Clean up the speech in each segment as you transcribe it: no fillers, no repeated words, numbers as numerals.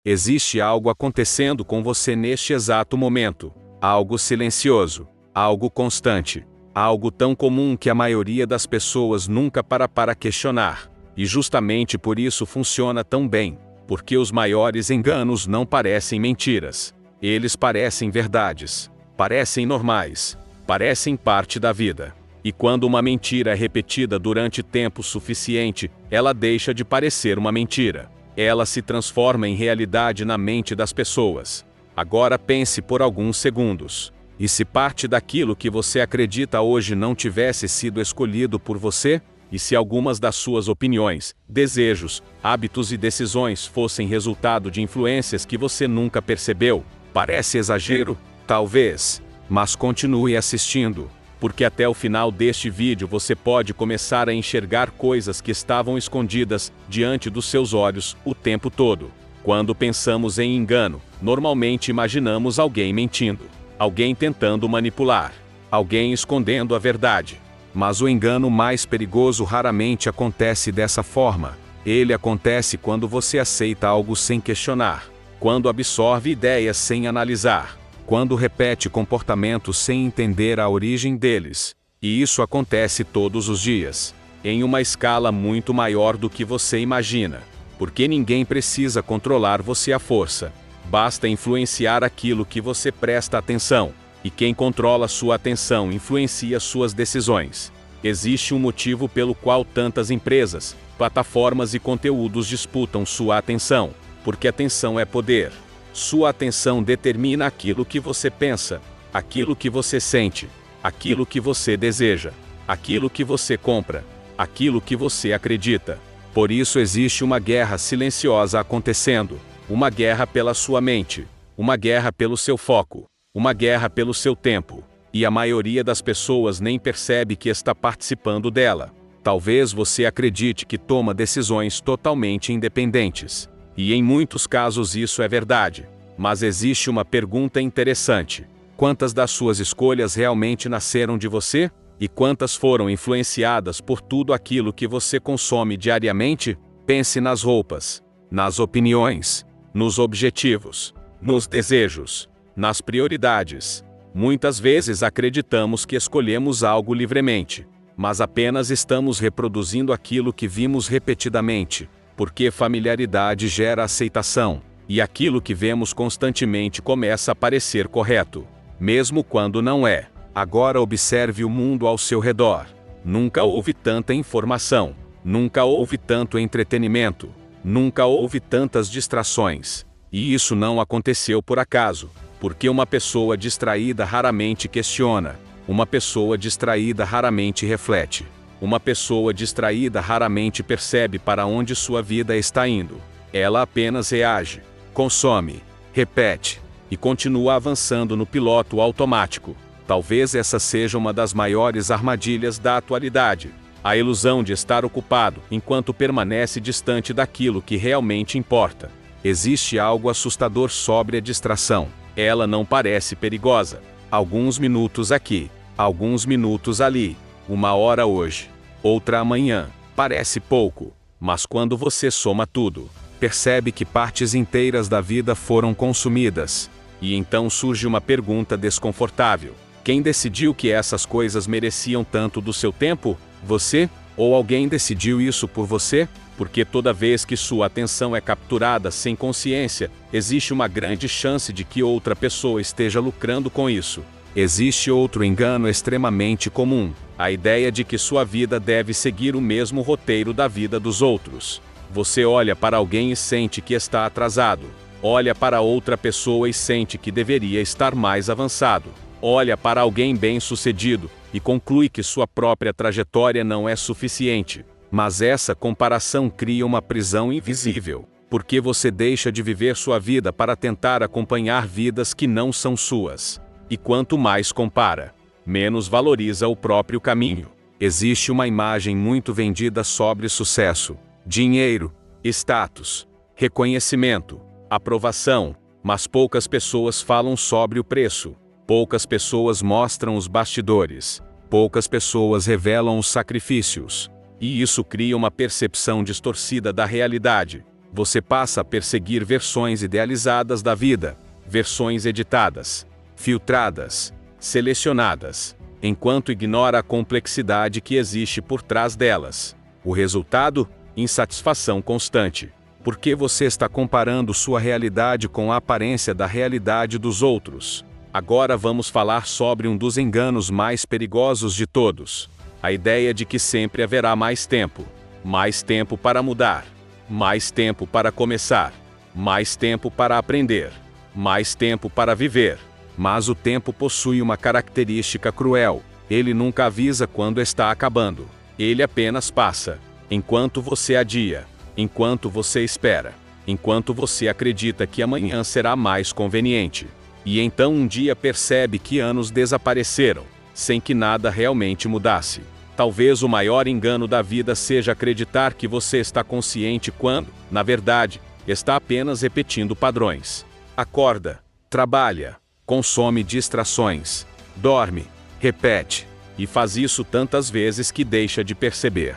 Existe algo acontecendo com você neste exato momento. Algo silencioso, algo constante, algo tão comum que a maioria das pessoas nunca para questionar. E justamente por isso funciona tão bem, porque os maiores enganos não parecem mentiras. Eles parecem verdades, parecem normais, parecem parte da vida. E quando uma mentira é repetida durante tempo suficiente, ela deixa de parecer uma mentira. Ela se transforma em realidade na mente das pessoas. Agora pense por alguns segundos. E se parte daquilo que você acredita hoje não tivesse sido escolhido por você? E se algumas das suas opiniões, desejos, hábitos e decisões fossem resultado de influências que você nunca percebeu? Parece exagero? Talvez. Mas continue assistindo, porque até o final deste vídeo você pode começar a enxergar coisas que estavam escondidas diante dos seus olhos o tempo todo. Quando pensamos em engano, normalmente imaginamos alguém mentindo, alguém tentando manipular, alguém escondendo a verdade. Mas o engano mais perigoso raramente acontece dessa forma. Ele acontece quando você aceita algo sem questionar, quando absorve ideias sem analisar, quando repete comportamentos sem entender a origem deles. E isso acontece todos os dias, em uma escala muito maior do que você imagina. Porque ninguém precisa controlar você à força. Basta influenciar aquilo que você presta atenção. E quem controla sua atenção influencia suas decisões. Existe um motivo pelo qual tantas empresas, plataformas e conteúdos disputam sua atenção. Porque atenção é poder. Sua atenção determina aquilo que você pensa, aquilo que você sente, aquilo que você deseja, aquilo que você compra, aquilo que você acredita. Por isso existe uma guerra silenciosa acontecendo, uma guerra pela sua mente, uma guerra pelo seu foco, uma guerra pelo seu tempo, e a maioria das pessoas nem percebe que está participando dela. Talvez você acredite que toma decisões totalmente independentes, e em muitos casos isso é verdade. Mas existe uma pergunta interessante: quantas das suas escolhas realmente nasceram de você? E quantas foram influenciadas por tudo aquilo que você consome diariamente? Pense nas roupas, nas opiniões, nos objetivos, nos desejos, nas prioridades. Muitas vezes acreditamos que escolhemos algo livremente, mas apenas estamos reproduzindo aquilo que vimos repetidamente, porque familiaridade gera aceitação, e aquilo que vemos constantemente começa a parecer correto, mesmo quando não é. Agora observe o mundo ao seu redor. Nunca houve tanta informação, nunca houve tanto entretenimento, nunca houve tantas distrações. E isso não aconteceu por acaso, porque uma pessoa distraída raramente questiona, uma pessoa distraída raramente reflete, uma pessoa distraída raramente percebe para onde sua vida está indo. Ela apenas reage, consome, repete, e continua avançando no piloto automático. Talvez essa seja uma das maiores armadilhas da atualidade. A ilusão de estar ocupado enquanto permanece distante daquilo que realmente importa. Existe algo assustador sobre a distração. Ela não parece perigosa. Alguns minutos aqui, alguns minutos ali, uma hora hoje, outra amanhã. Parece pouco, mas quando você soma tudo, percebe que partes inteiras da vida foram consumidas. E então surge uma pergunta desconfortável. Quem decidiu que essas coisas mereciam tanto do seu tempo? Você? Ou alguém decidiu isso por você? Porque toda vez que sua atenção é capturada sem consciência, existe uma grande chance de que outra pessoa esteja lucrando com isso. Existe outro engano extremamente comum: a ideia de que sua vida deve seguir o mesmo roteiro da vida dos outros. Você olha para alguém e sente que está atrasado. Olha para outra pessoa e sente que deveria estar mais avançado. Olha para alguém bem-sucedido e conclui que sua própria trajetória não é suficiente. Mas essa comparação cria uma prisão invisível, porque você deixa de viver sua vida para tentar acompanhar vidas que não são suas. E quanto mais compara, menos valoriza o próprio caminho. Existe uma imagem muito vendida sobre sucesso, dinheiro, status, reconhecimento, aprovação, mas poucas pessoas falam sobre o preço. Poucas pessoas mostram os bastidores. Poucas pessoas revelam os sacrifícios. E isso cria uma percepção distorcida da realidade. Você passa a perseguir versões idealizadas da vida, versões editadas, filtradas, selecionadas, enquanto ignora a complexidade que existe por trás delas. O resultado? Insatisfação constante. Porque você está comparando sua realidade com a aparência da realidade dos outros. Agora vamos falar sobre um dos enganos mais perigosos de todos. A ideia de que sempre haverá mais tempo para mudar, mais tempo para começar, mais tempo para aprender, mais tempo para viver. Mas o tempo possui uma característica cruel: ele nunca avisa quando está acabando. Ele apenas passa. Enquanto você adia, enquanto você espera, enquanto você acredita que amanhã será mais conveniente. E então um dia percebe que anos desapareceram, sem que nada realmente mudasse. Talvez o maior engano da vida seja acreditar que você está consciente quando, na verdade, está apenas repetindo padrões. Acorda, trabalha, consome distrações, dorme, repete, e faz isso tantas vezes que deixa de perceber,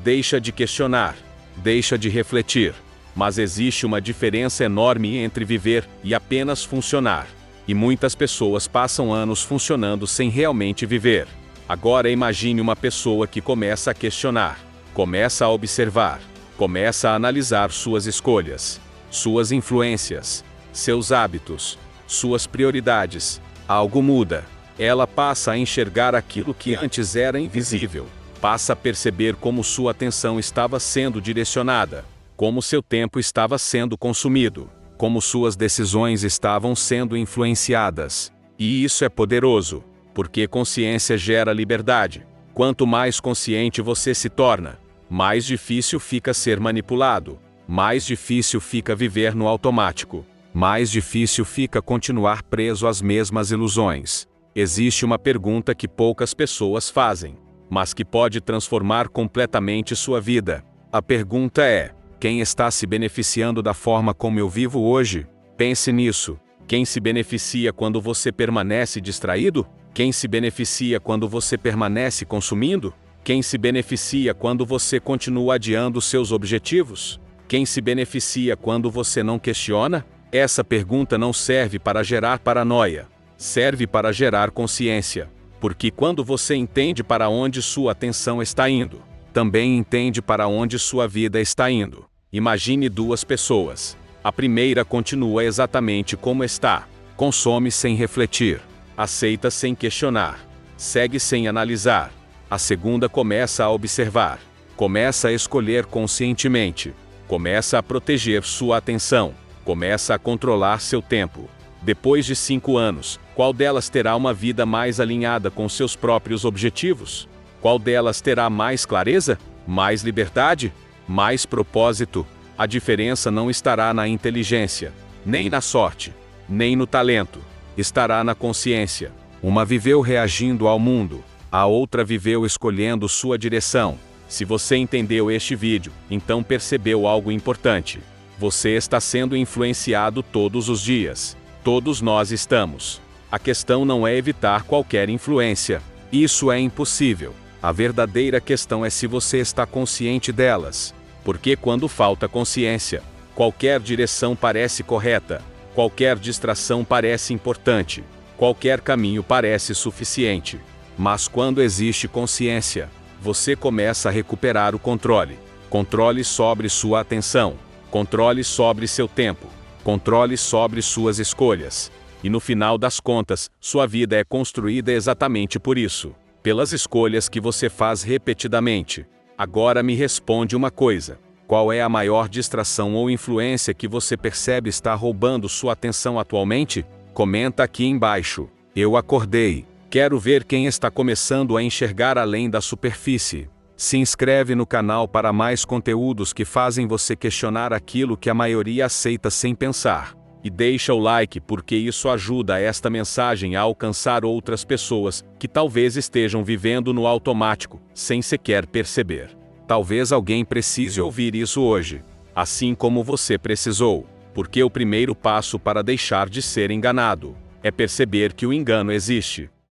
deixa de questionar, deixa de refletir. Mas existe uma diferença enorme entre viver e apenas funcionar. E muitas pessoas passam anos funcionando sem realmente viver. Agora imagine uma pessoa que começa a questionar, começa a observar, começa a analisar suas escolhas, suas influências, seus hábitos, suas prioridades. Algo muda. Ela passa a enxergar aquilo que antes era invisível. Passa a perceber como sua atenção estava sendo direcionada, como seu tempo estava sendo consumido, como suas decisões estavam sendo influenciadas. E isso é poderoso, porque consciência gera liberdade. Quanto mais consciente você se torna, mais difícil fica ser manipulado, mais difícil fica viver no automático, mais difícil fica continuar preso às mesmas ilusões. Existe uma pergunta que poucas pessoas fazem, mas que pode transformar completamente sua vida. A pergunta é: quem está se beneficiando da forma como eu vivo hoje? Pense nisso. Quem se beneficia quando você permanece distraído? Quem se beneficia quando você permanece consumindo? Quem se beneficia quando você continua adiando seus objetivos? Quem se beneficia quando você não questiona? Essa pergunta não serve para gerar paranoia. Serve para gerar consciência. Porque quando você entende para onde sua atenção está indo, também entende para onde sua vida está indo. Imagine duas pessoas. A primeira continua exatamente como está. Consome sem refletir. Aceita sem questionar. Segue sem analisar. A segunda começa a observar. Começa a escolher conscientemente. Começa a proteger sua atenção. Começa a controlar seu tempo. Depois de 5 anos, qual delas terá uma vida mais alinhada com seus próprios objetivos? Qual delas terá mais clareza? Mais liberdade? Mais propósito? A diferença não estará na inteligência, nem na sorte, nem no talento. Estará na consciência. Uma viveu reagindo ao mundo, a outra viveu escolhendo sua direção. Se você entendeu este vídeo, então percebeu algo importante. Você está sendo influenciado todos os dias. Todos nós estamos. A questão não é evitar qualquer influência. Isso é impossível. A verdadeira questão é se você está consciente delas. Porque quando falta consciência, qualquer direção parece correta, qualquer distração parece importante, qualquer caminho parece suficiente. Mas quando existe consciência, você começa a recuperar o controle. Controle sobre sua atenção, controle sobre seu tempo, controle sobre suas escolhas. E no final das contas, sua vida é construída exatamente por isso, pelas escolhas que você faz repetidamente. Agora me responde uma coisa: qual é a maior distração ou influência que você percebe está roubando sua atenção atualmente? Comenta aqui embaixo. Eu acordei. Quero ver quem está começando a enxergar além da superfície. Se inscreve no canal para mais conteúdos que fazem você questionar aquilo que a maioria aceita sem pensar. E deixa o like porque isso ajuda esta mensagem a alcançar outras pessoas que talvez estejam vivendo no automático, sem sequer perceber. Talvez alguém precise ouvir isso hoje, assim como você precisou, porque o primeiro passo para deixar de ser enganado é perceber que o engano existe.